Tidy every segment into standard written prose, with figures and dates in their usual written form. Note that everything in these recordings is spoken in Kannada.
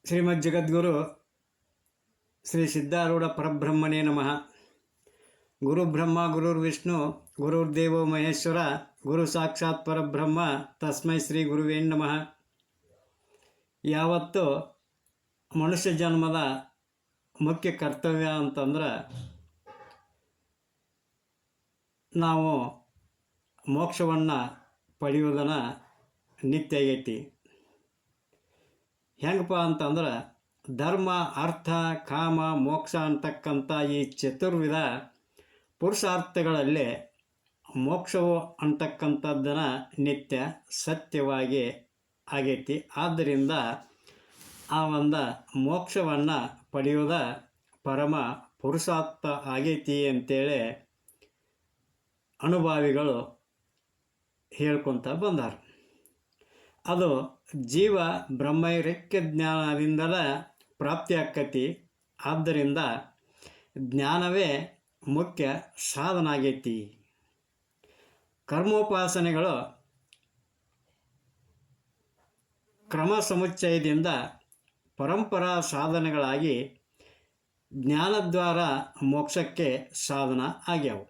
ಶ್ರೀಮದ್ ಜಗದ್ಗುರು ಶ್ರೀ ಸಿದ್ಧಾರೂಢ ಪರಬ್ರಹ್ಮಣೇ ನಮಃ. ಗುರುಬ್ರಹ್ಮ ಗುರುರ್ವಿಷ್ಣು ಗುರುರ್ದೇವೋ ಮಹೇಶ್ವರ ಗುರು ಸಾಕ್ಷಾತ್ ಪರಬ್ರಹ್ಮ ತಸ್ಮೈ ಶ್ರೀ ಗುರುವೇ ನಮಃ. ಯಾವತ್ತು ಮನುಷ್ಯ ಜನ್ಮದ ಮುಖ್ಯ ಕರ್ತವ್ಯ ಅಂತಂದ್ರೆ ನಾವು ಮೋಕ್ಷವನ್ನು ಪಡೆಯುವುದನ್ನು ನಿತ್ಯ ಆಗೈತಿ. ಹೆಂಗಪ್ಪ ಅಂತಂದ್ರೆ ಧರ್ಮ ಅರ್ಥ ಕಾಮ ಮೋಕ್ಷ ಅಂತಕ್ಕಂಥ ಈ ಚತುರ್ವಿಧ ಪುರುಷಾರ್ಥಗಳಲ್ಲಿ ಮೋಕ್ಷವು ಅಂತಕ್ಕಂಥದ್ದನ್ನು ನಿತ್ಯ ಸತ್ಯವಾಗಿ ಆಗೈತಿ. ಆದ್ದರಿಂದ ಆ ಒಂದು ಮೋಕ್ಷವನ್ನು ಪಡೆಯುವುದ ಪರಮ ಪುರುಷಾರ್ಥ ಆಗೈತಿ ಅಂತೇಳಿ ಅನುಭಾವಿಗಳು ಹೇಳ್ಕೊತ ಬಂದಾರ. ಅದು ಜೀವ ಬ್ರಹ್ಮೈಕ್ಯ ಜ್ಞಾನದಿಂದಲೇ ಪ್ರಾಪ್ತಿ ಆಕ್ಕತಿ. ಆದ್ದರಿಂದ ಜ್ಞಾನವೇ ಮುಖ್ಯ ಸಾಧನ ಆಗೈತಿ. ಕರ್ಮೋಪಾಸನೆಗಳು ಕ್ರಮ ಸಮುಚ್ಚಯದಿಂದ ಪರಂಪರಾ ಸಾಧನೆಗಳಾಗಿ ಜ್ಞಾನದ್ವಾರ ಮೋಕ್ಷಕ್ಕೆ ಸಾಧನ ಆಗ್ಯಾವು.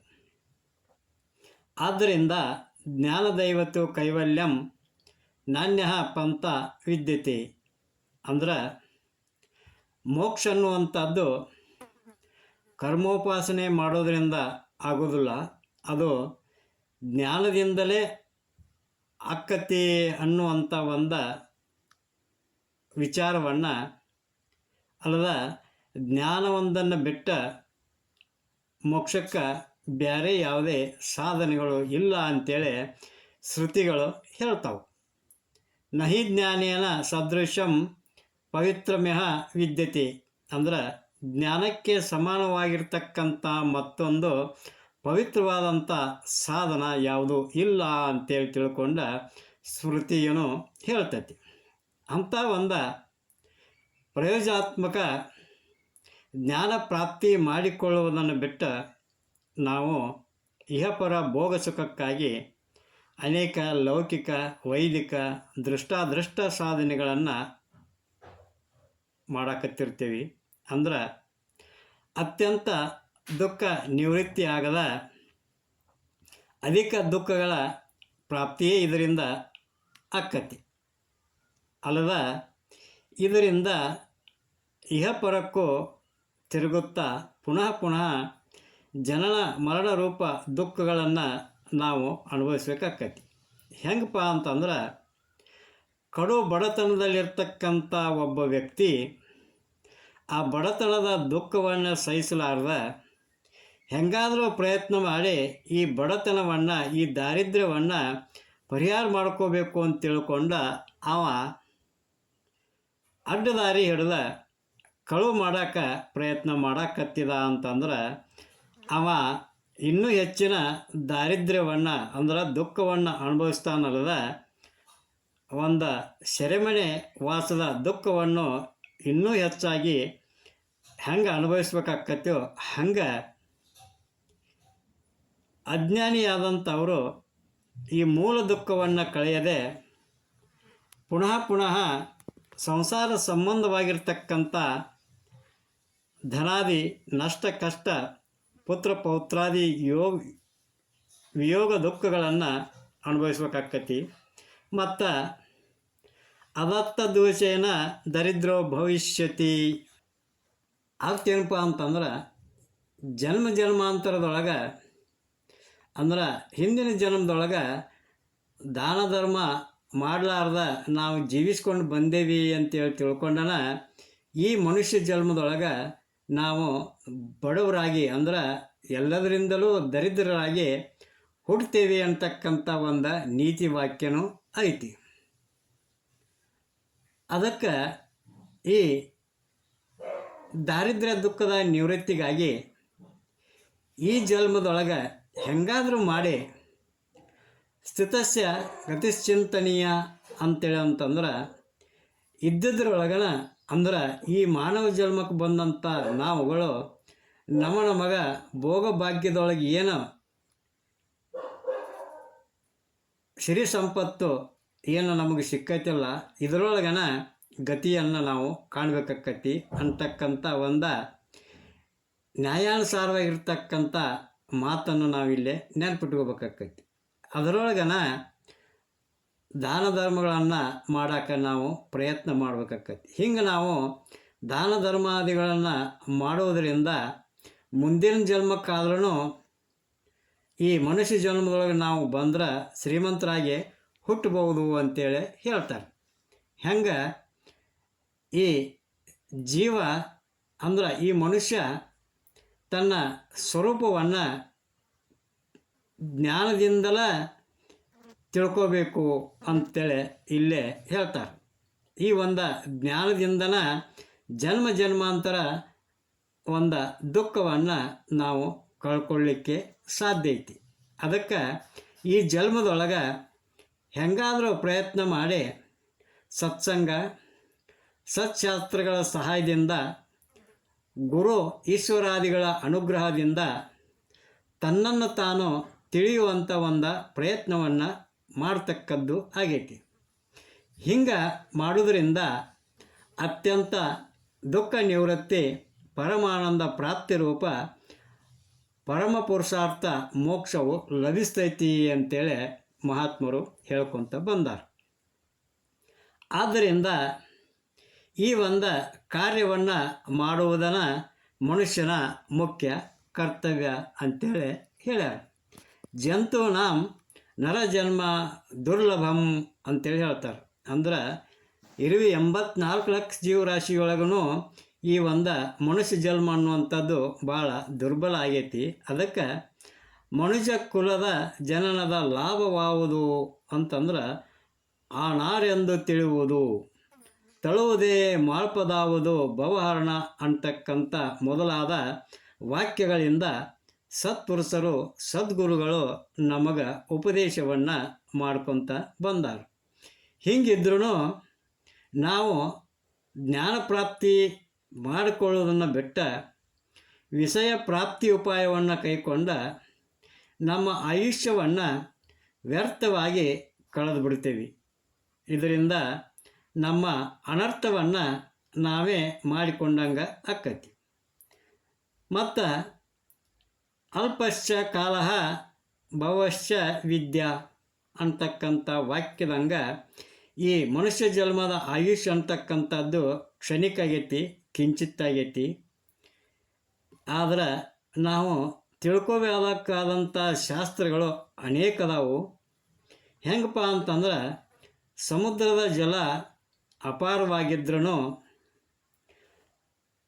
ಆದ್ದರಿಂದ ಜ್ಞಾನದೈವತ್ತು ಕೈವಲ್ಯಂ ನಾಣ್ಯ ಪಂಥ ವಿದ್ಯತೆ ಅಂದ್ರೆ ಮೋಕ್ಷ ಅನ್ನುವಂಥದ್ದು ಕರ್ಮೋಪಾಸನೆ ಮಾಡೋದರಿಂದ ಆಗೋದಿಲ್ಲ, ಅದು ಜ್ಞಾನದಿಂದಲೇ ಆಕ್ಕತಿ ಅನ್ನುವಂಥ ಒಂದು ವಿಚಾರವನ್ನು ಅಲ್ಲದ ಜ್ಞಾನವೊಂದನ್ನು ಬಿಟ್ಟ ಮೋಕ್ಷಕ್ಕೆ ಬೇರೆ ಯಾವುದೇ ಸಾಧನೆಗಳು ಇಲ್ಲ ಅಂಥೇಳಿ ಶ್ರುತಿಗಳು ಹೇಳ್ತಾವೆ. ನಹಿ ಜ್ಞಾನೇನ ಸದೃಶಂ ಪವಿತ್ರಮ್ಯಃ ವಿದ್ಯತೆ ಅಂದ್ರೆ ಜ್ಞಾನಕ್ಕೆ ಸಮಾನವಾಗಿರ್ತಕ್ಕಂಥ ಮತ್ತೊಂದು ಪವಿತ್ರವಾದಂಥ ಸಾಧನ ಯಾವುದೂ ಇಲ್ಲ ಅಂತೇಳಿ ತಿಳ್ಕೊಂಡ ಸ್ಮೃತಿಯನ್ನು ಹೇಳ್ತೈತಿ. ಅಂಥ ಒಂದು ಪ್ರಯೋಜನಾತ್ಮಕ ಜ್ಞಾನ ಪ್ರಾಪ್ತಿ ಮಾಡಿಕೊಳ್ಳುವುದನ್ನು ಬಿಟ್ಟು ನಾವು ಇಹಪರ ಭೋಗ ಸುಖಕ್ಕಾಗಿ ಅನೇಕ ಲೌಕಿಕ ವೈದಿಕ ದೃಷ್ಟಾದೃಷ್ಟ ಸಾಧನೆಗಳನ್ನು ಮಾಡಕತ್ತಿರ್ತೀವಿ. ಅಂದ್ರೆ ಅತ್ಯಂತ ದುಃಖ ನಿವೃತ್ತಿ ಆಗದ ಅಧಿಕ ದುಃಖಗಳ ಪ್ರಾಪ್ತಿಯೇ ಇದರಿಂದ ಆಕ್ಕತಿ. ಅಲ್ಲದ ಇದರಿಂದ ಇಹಪರಕ್ಕೂ ತಿರುಗುತ್ತಾ ಪುನಃ ಪುನಃ ಜನನ ಮರಣ ರೂಪ ದುಃಖಗಳನ್ನು ನಾವು ಅನುಭವಿಸ್ಬೇಕಾಕತಿ. ಹೆಂಗಪ್ಪ ಅಂತಂದ್ರೆ ಕಡು ಬಡತನದಲ್ಲಿರ್ತಕ್ಕಂಥ ಒಬ್ಬ ವ್ಯಕ್ತಿ ಆ ಬಡತನದ ದುಃಖವನ್ನು ಸಹಿಸಲಾರ್ದ ಹೆಂಗಾದರೂ ಪ್ರಯತ್ನ ಮಾಡಿ ಈ ಬಡತನವನ್ನು ಈ ದಾರಿದ್ರ್ಯವನ್ನು ಪರಿಹಾರ ಮಾಡ್ಕೋಬೇಕು ಅಂತ ತಿಳ್ಕೊಂಡ ಅವ ಅಡ್ಡದಾರಿ ಹಿಡ್ದ ಕಳುವು ಮಾಡೋಕ್ಕೆ ಪ್ರಯತ್ನ ಮಾಡಾಕತ್ತಿದ ಅಂತಂದ್ರೆ ಅವ ಇನ್ನೂ ಹೆಚ್ಚಿನ ದಾರಿದ್ರ್ಯವನ್ನು ಅಂದ್ರೆ ದುಃಖವನ್ನು ಅನುಭವಿಸ್ತಾನಲ್ಲದ ಒಂದು ಸೆರೆಮನೆ ವಾಸದ ದುಃಖವನ್ನು ಇನ್ನೂ ಹೆಚ್ಚಾಗಿ ಹೆಂಗೆ ಅನುಭವಿಸ್ಬೇಕಾಕತ್ತೋ ಹಂಗೆ ಅಜ್ಞಾನಿಯಾದಂಥವರು ಈ ಮೂಲ ದುಃಖವನ್ನು ಕಳೆಯದೆ ಪುನಃ ಪುನಃ ಸಂಸಾರ ಸಂಬಂಧವಾಗಿರ್ತಕ್ಕಂಥ ಧನಾದಿ ನಷ್ಟ ಕಷ್ಟ ಪುತ್ರ ಪೌತ್ರಾದಿ ವಿಯೋಗ ದುಃಖಗಳನ್ನು ಅನುಭವಿಸ್ಬೇಕಾಕತಿ. ಮತ್ತು ಅದತ್ತ ದೋಷೇನ ದರಿದ್ರೋ ಭವಿಷ್ಯತಿ. ಅರ್ಥೇನಪ್ಪ ಅಂತಂದ್ರೆ ಜನ್ಮ ಜನ್ಮಾಂತರದೊಳಗೆ ಅಂದ್ರೆ ಹಿಂದಿನ ಜನ್ಮದೊಳಗೆ ದಾನ ಧರ್ಮ ಮಾಡಲಾರ್ದ ನಾವು ಜೀವಿಸ್ಕೊಂಡು ಬಂದೇವಿ ಅಂತೇಳಿ ತಿಳ್ಕೊಂಡನ ಈ ಮನುಷ್ಯ ಜನ್ಮದೊಳಗೆ ನಾವು ಬಡವರಾಗಿ ಅಂದ್ರೆ ಎಲ್ಲದರಿಂದಲೂ ದರಿದ್ರರಾಗಿ ಹುಡ್ತೇವೆ ಅಂತಕ್ಕಂಥ ಒಂದು ನೀತಿ ವಾಕ್ಯನೂ ಐತಿ. ಅದಕ್ಕೆ ಈ ದಾರಿದ್ರ್ಯ ದುಃಖದ ನಿವೃತ್ತಿಗಾಗಿ ಈ ಜನ್ಮದೊಳಗೆ ಹೆಂಗಾದರೂ ಮಾಡಿ ಸ್ಥಿತಸ್ಯ ಗತಿಶ್ಚಿಂತನೀಯ ಅಂತೇಳಿ ಅಂತಂದ್ರೆ ಇದ್ದದ್ರೊಳಗನ ಅಂದ್ರೆ ಈ ಮಾನವ ಜನ್ಮಕ್ಕೆ ಬಂದಂಥ ನಾವುಗಳು ನಮಗ ಭೋಗ ಭಾಗ್ಯದೊಳಗೆ ಏನು ಸಿರಿ ಸಂಪತ್ತು ಏನು ನಮಗೆ ಸಿಕ್ಕೈತಿಲ್ಲ ಇದರೊಳಗನ ಗತಿಯನ್ನು ನಾವು ಕಾಣಬೇಕಾಕತಿ ಅಂತಕ್ಕಂಥ ಒಂದು ನ್ಯಾಯಾನುಸಾರವಾಗಿರ್ತಕ್ಕಂಥ ಮಾತನ್ನು ನಾವಿಲ್ಲೇ ನೆನಪಿಟ್ಕೋಬೇಕಾಕೈತಿ. ಅದರೊಳಗನ ದಾನ ಧರ್ಮಗಳನ್ನು ಮಾಡೋಕೆ ನಾವು ಪ್ರಯತ್ನ ಮಾಡ್ಬೇಕಾಕೈತಿ. ಹಿಂಗೆ ನಾವು ದಾನ ಧರ್ಮಾದಿಗಳನ್ನು ಮಾಡೋದರಿಂದ ಮುಂದಿನ ಜನ್ಮಕ್ಕಾದ್ರೂ ಈ ಮನುಷ್ಯ ಜನ್ಮದೊಳಗೆ ನಾವು ಬಂದ್ರೆ ಶ್ರೀಮಂತರಾಗಿ ಹುಟ್ಟಬಹುದು ಅಂತೇಳಿ ಹೇಳ್ತಾರೆ. ಹೆಂಗೆ ಈ ಜೀವ ಅಂದ್ರೆ ಈ ಮನುಷ್ಯ ತನ್ನ ಸ್ವರೂಪವನ್ನು ಜ್ಞಾನದಿಂದಲೇ ತಿಳ್ಕೋಬೇಕು ಅಂತೇಳಿ ಇಲ್ಲೇ ಹೇಳ್ತಾರೆ. ಈ ಒಂದು ಜ್ಞಾನದಿಂದನ ಜನ್ಮ ಜನ್ಮಾಂತರ ಒಂದು ದುಃಖವನ್ನು ನಾವು ಕಳ್ಕೊಳ್ಳಿಕ್ಕೆ ಸಾಧ್ಯ ಐತಿ. ಅದಕ್ಕೆ ಈ ಜನ್ಮದೊಳಗೆ ಹೆಂಗಾದರೂ ಪ್ರಯತ್ನ ಮಾಡಿ ಸತ್ಸಂಗ ಸತ್ಶಾಸ್ತ್ರಗಳ ಸಹಾಯದಿಂದ ಗುರು ಈಶ್ವರಾದಿಗಳ ಅನುಗ್ರಹದಿಂದ ತನ್ನನ್ನು ತಾನು ತಿಳಿಯುವಂಥ ಒಂದು ಪ್ರಯತ್ನವನ್ನು ಮಾಡ್ತಕ್ಕದ್ದು ಆಗೈತಿ. ಹಿಂಗೆ ಮಾಡೋದ್ರಿಂದ ಅತ್ಯಂತ ದುಃಖ ನಿವೃತ್ತಿ ಪರಮಾನಂದ ಪ್ರಾಪ್ತಿ ರೂಪ ಪರಮ ಪುರುಷಾರ್ಥ ಮೋಕ್ಷವು ಲಭಿಸ್ತೈತಿ ಅಂತೇಳಿ ಮಹಾತ್ಮರು ಹೇಳ್ಕೊತ ಬಂದಾರ. ಆದ್ದರಿಂದ ಈ ಒಂದು ಕಾರ್ಯವನ್ನು ಮಾಡುವುದನ್ನು ಮನುಷ್ಯನ ಮುಖ್ಯ ಕರ್ತವ್ಯ ಅಂತೇಳಿ ಹೇಳ್ಯಾರ. ಜಂತೂನಾಂ ನರಜನ್ಮ ದುರ್ಲಭಂ ಅಂತೇಳಿ ಹೇಳ್ತಾರೆ. ಅಂದ್ರೆ 84 ಲಕ್ಷ ಜೀವರಾಶಿಯೊಳಗೂ ಈ ಒಂದು ಮನುಷ್ಯ ಜನ್ಮ ಅನ್ನುವಂಥದ್ದು ಭಾಳ ದುರ್ಬಲ ಆಗೈತಿ. ಅದಕ್ಕೆ ಮನುಷ್ಯ ಕುಲದ ಜನನದ ಲಾಭವಾವುದು ಅಂತಂದ್ರೆ ಆ ನಾರೆಂದು ತಿಳಿಯುವುದು, ತಳುವುದೇ ಮಾಳ್ಪದಾವುದು ಭವಹರಣ ಅಂತಕ್ಕಂಥ ಮೊದಲಾದ ವಾಕ್ಯಗಳಿಂದ ಸತ್ಪುರುಷರು ಸದ್ಗುರುಗಳು ನಮಗೆ ಉಪದೇಶವನ್ನು ಮಾಡ್ಕೊತ ಬಂದಾರ. ಹಿಂಗಿದ್ರೂ ನಾವು ಜ್ಞಾನ ಪ್ರಾಪ್ತಿ ಮಾಡಿಕೊಳ್ಳೋದನ್ನು ಬಿಟ್ಟ ವಿಷಯ ಪ್ರಾಪ್ತಿ ಉಪಾಯವನ್ನು ಕೈಕೊಂಡ ನಮ್ಮ ಆಯುಷ್ಯವನ್ನು ವ್ಯರ್ಥವಾಗಿ ಕಳೆದು ಬಿಡ್ತೇವೆ. ಇದರಿಂದ ನಮ್ಮ ಅನರ್ಥವನ್ನು ನಾವೇ ಮಾಡಿಕೊಂಡಂಗೆ ಆಕ್ಕೈತಿ. ಮತ್ತು ಅಲ್ಪಶ್ಚ ಕಾಲ ಭವಶ್ಚ ವಿದ್ಯಾ ಅಂತಕ್ಕಂಥ ವಾಕ್ಯದಂಗೆ ಈ ಮನುಷ್ಯ ಜನ್ಮದ ಆಯುಷ್ ಅಂತಕ್ಕಂಥದ್ದು ಕ್ಷಣಿಕ ಆಗೈತಿ, ಕಿಂಚಿತ್ತಾಗೈತಿ. ಆದ್ರೆ ನಾವು ತಿಳ್ಕೋಬೇಕಾದಂಥ ಶಾಸ್ತ್ರಗಳು ಅನೇಕ ಅದಾವು. ಹೆಂಗಪ್ಪ ಅಂತಂದ್ರೆ ಸಮುದ್ರದ ಜಲ ಅಪಾರವಾಗಿದ್ರೂ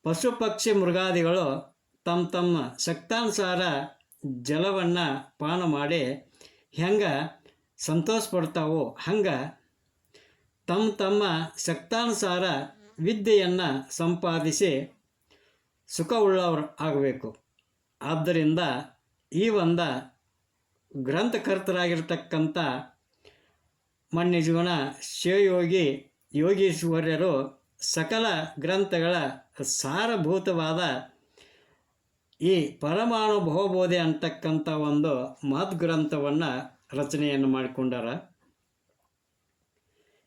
ಪಶು ಪಕ್ಷಿ ಮೃಗಾದಿಗಳು ತಮ್ಮ ತಮ್ಮ ಶಕ್ತಾನುಸಾರ ಜಲವನ್ನು ಪಾನ ಮಾಡಿ ಹೆಂಗೆ ಸಂತೋಷ ಪಡ್ತಾವೋ ಹಂಗೆ ತಮ್ಮ ತಮ್ಮ ಶಕ್ತಾನುಸಾರ ವಿದ್ಯೆಯನ್ನು ಸಂಪಾದಿಸಿ ಸುಖವುಳ್ಳವರು ಆಗಬೇಕು. ಆದ್ದರಿಂದ ಈ ಒಂದು ಗ್ರಂಥಕರ್ತರಾಗಿರ್ತಕ್ಕಂಥ ಮನ್ಯಜೀವನ ಶಿವಯೋಗಿ ಯೋಗೀಶ್ವರ್ಯರು ಸಕಲ ಗ್ರಂಥಗಳ ಸಾರಭೂತವಾದ ಈ ಪರಮಾಣು ಭವಬೋಧೆ ಅಂತಕ್ಕಂಥ ಒಂದು ಮಹದ್ ಗ್ರಂಥವನ್ನು ರಚನೆಯನ್ನು ಮಾಡಿಕೊಂಡಾರ.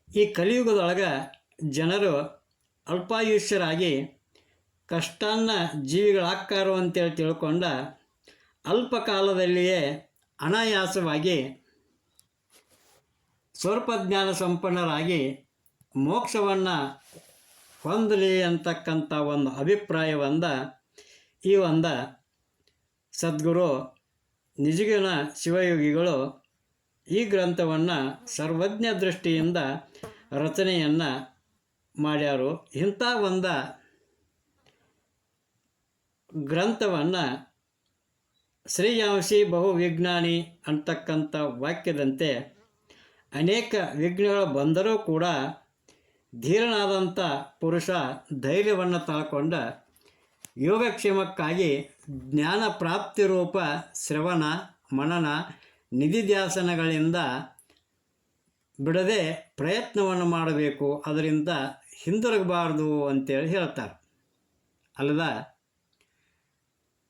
ಈ ಕಲಿಯುಗದೊಳಗೆ ಜನರು ಅಲ್ಪಾಯುಷ್ಯರಾಗಿ ಕಷ್ಟಾನ್ನ ಜೀವಿಗಳಾಕ್ಕಾರು ಅಂತೇಳಿ ತಿಳ್ಕೊಂಡ ಅಲ್ಪ ಕಾಲದಲ್ಲಿಯೇ ಅನಾಯಾಸವಾಗಿ ಸ್ವಲ್ಪ ಜ್ಞಾನ ಸಂಪನ್ನರಾಗಿ ಮೋಕ್ಷವನ್ನು ಹೊಂದಲಿ ಅಂತಕ್ಕಂಥ ಒಂದು ಅಭಿಪ್ರಾಯವನ್ನು ಈ ಒಂದು ಸದ್ಗುರು ನಿಜಗಿನ ಶಿವಯೋಗಿಗಳು ಈ ಗ್ರಂಥವನ್ನು ಸರ್ವಜ್ಞ ದೃಷ್ಟಿಯಿಂದ ರಚನೆಯನ್ನು ಮಾಡ್ಯಾರು. ಇಂಥ ಒಂದು ಗ್ರಂಥವನ್ನು ಶ್ರೀಯಾಂಶಿ ಬಹುವಿಜ್ಞಾನಿ ಅಂತಕ್ಕಂಥ ವಾಕ್ಯದಂತೆ ಅನೇಕ ವಿಘ್ನಗಳು ಬಂದರೂ ಕೂಡ ಧೀರನಾದಂಥ ಪುರುಷ ಧೈರ್ಯವನ್ನು ತಾಳ್ಕೊಂಡ ಯೋಗಕ್ಷೇಮಕ್ಕಾಗಿ ಜ್ಞಾನ ಪ್ರಾಪ್ತಿ ರೂಪ ಶ್ರವಣ ಮನನ ನಿಧಿಧ್ಯಾಸನಗಳಿಂದ ಬಿಡದೆ ಪ್ರಯತ್ನವನ್ನು ಮಾಡಬೇಕು, ಅದರಿಂದ ಹಿಂದಿರುಗಬಾರ್ದು ಅಂತೇಳಿ ಹೇಳ್ತಾರೆ. ಅಲ್ಲದ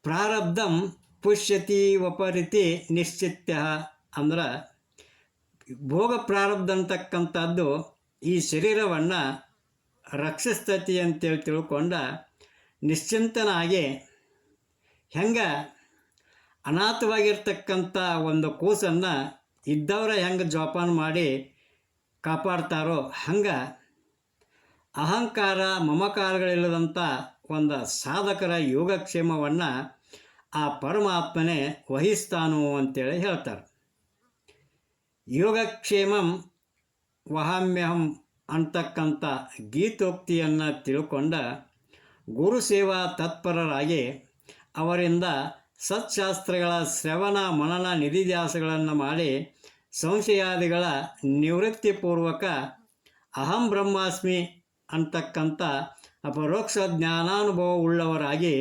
ಪ್ರಾರಬ್ಧಂ ಪುಷ್ಯತಿ ವಪರಿತಿ ನಿಶ್ಚಿತ್ಯ ಅಂದ್ರೆ ಭೋಗ ಪ್ರಾರಬ್ಧ ಅಂತಕ್ಕಂಥದ್ದು ಈ ಶರೀರವನ್ನು ರಕ್ಷಿಸ್ತತಿ ಅಂತೇಳಿ ತಿಳ್ಕೊಂಡ ನಿಶ್ಚಿಂತನಾಗಿ ಹೆಂಗೆ ಅನಾಥವಾಗಿರ್ತಕ್ಕಂಥ ಒಂದು ಕೂಸನ್ನು ಇದ್ದವರ ಹೆಂಗೆ ಜೋಪಾನ ಮಾಡಿ ಕಾಪಾಡ್ತಾರೋ ಹಂಗೆ ಅಹಂಕಾರ ಮಮಕಾರಗಳಿಲ್ಲದಂಥ ಒಂದು ಸಾಧಕರ ಯೋಗಕ್ಷೇಮವನ್ನು ಆ ಪರಮಾತ್ಮನೇ ವಹಿಸ್ತಾನು ಅಂತೇಳಿ ಹೇಳ್ತಾರೆ. ಯೋಗಕ್ಷೇಮಂ ವಹಾಮ್ಯಹಂ ಅಂತಕ್ಕಂಥ ಗೀತೋಕ್ತಿಯನ್ನು ತಿಳ್ಕೊಂಡ ಗುರುಸೇವಾ ತತ್ಪರರಾಗಿ ಅವರಿಂದ ಸತ್ಶಾಸ್ತ್ರಗಳ ಶ್ರವಣ ಮನನ ನಿಧಿಧ್ಯಾಸಗಳನ್ನು ಮಾಡಿ ಸಂಶಯಾದಿಗಳ ನಿವೃತ್ತಿಪೂರ್ವಕ ಅಹಂ ಬ್ರಹ್ಮಾಸ್ಮಿ ಅಂತಕ್ಕಂಥ ಅಪರೋಕ್ಷ ಜ್ಞಾನಾನುಭವವುಳ್ಳವರಾಗಿ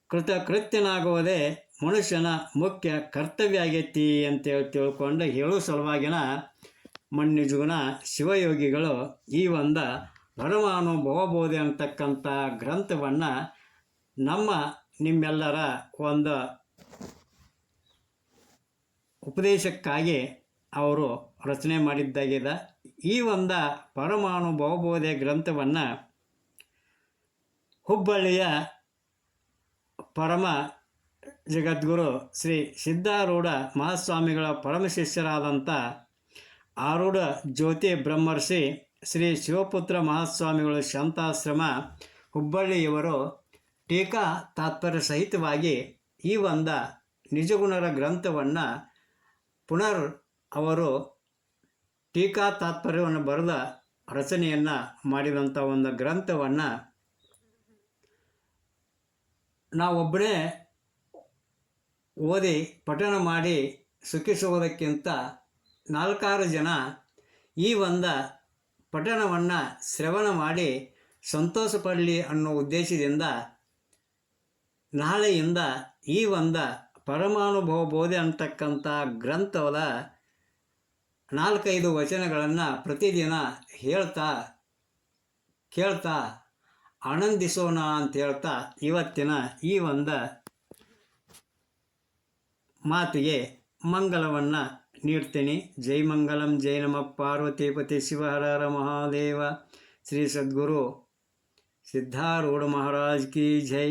ಕೃತಕೃತ್ಯನಾಗುವುದೇ ಮನುಷ್ಯನ ಮುಖ್ಯ ಕರ್ತವ್ಯ ಆಗೈತಿ ಅಂತೇಳಿ ತಿಳ್ಕೊಂಡು ಹೇಳೋ ಸಲುವಾಗಿನ ಮನ್ಯುಜುಗನ ಶಿವಯೋಗಿಗಳು ಈ ಒಂದು ಪರಮಾನುಭವಬೋಧೆ ಅಂತಕ್ಕಂಥ ಗ್ರಂಥವನ್ನು ನಿಮ್ಮೆಲ್ಲರ ಒಂದು ಉಪದೇಶಕ್ಕಾಗಿ ಅವರು ರಚನೆ ಮಾಡಿದ್ದಾಗಿದೆ. ಈ ಒಂದು ಪರಮಾನುಭವಬೋಧೆ ಗ್ರಂಥವನ್ನು ಹುಬ್ಬಳ್ಳಿಯ ಪರಮ ಜಗದ್ಗುರು ಶ್ರೀ ಸಿದ್ಧಾರೂಢ ಮಹಾಸ್ವಾಮಿಗಳ ಪರಮ ಶಿಷ್ಯರಾದಂಥ ಆರೂಢ ಜ್ಯೋತಿ ಬ್ರಹ್ಮರ್ಷಿ ಶ್ರೀ ಶಿವಪುತ್ರ ಮಹಾಸ್ವಾಮಿಗಳು ಶಾಂತಾಶ್ರಮ ಹುಬ್ಬಳ್ಳಿಯವರು ಟೀಕಾ ತಾತ್ಪರ್ಯ ಸಹಿತವಾಗಿ ಈ ಒಂದು ನಿಜಗುಣರ ಗ್ರಂಥವನ್ನು ಪುನರ್ ಅವರು ಟೀಕಾ ತಾತ್ಪರ್ಯವನ್ನು ಬರೆದ ರಚನೆಯನ್ನು ಮಾಡಿದಂಥ ಒಂದು ಗ್ರಂಥವನ್ನು ನಾವೊಬ್ಬರೇ ಓದಿ ಪಠಣ ಮಾಡಿ ಸುಖಿಸುವುದಕ್ಕಿಂತ 4 ಜನ ಈ ಒಂದು ಪಠಣವನ್ನು ಶ್ರವಣ ಮಾಡಿ ಸಂತೋಷ ಪಡಲಿ ಅನ್ನೋ ಉದ್ದೇಶದಿಂದ ನಾಳೆಯಿಂದ ಈ ಒಂದು ಪರಮಾನುಭವ ಬೋಧೆ ಅಂತಕ್ಕಂಥ ಗ್ರಂಥದ 4-5 ವಚನಗಳನ್ನು ಪ್ರತಿದಿನ ಹೇಳ್ತಾ ಕೇಳ್ತಾ ಆನಂದಿಸೋಣ ಅಂತ ಹೇಳ್ತಾ ಇವತ್ತಿನ ಈ ಒಂದು ಮಾತಿಗೆ ಮಂಗಲವನ್ನು ನೀಡ್ತೀನಿ. ಜೈ ಮಂಗಲಂ, ಜೈ ನಮಃ ಪಾರ್ವತೀಪತಿ ಶಿವ ಹರ ಹರ ಮಹಾದೇವ. ಶ್ರೀ ಸದ್ಗುರು ಸಿದ್ಧಾರೂಢ ಮಹಾರಾಜ್ ಕಿ ಜೈ.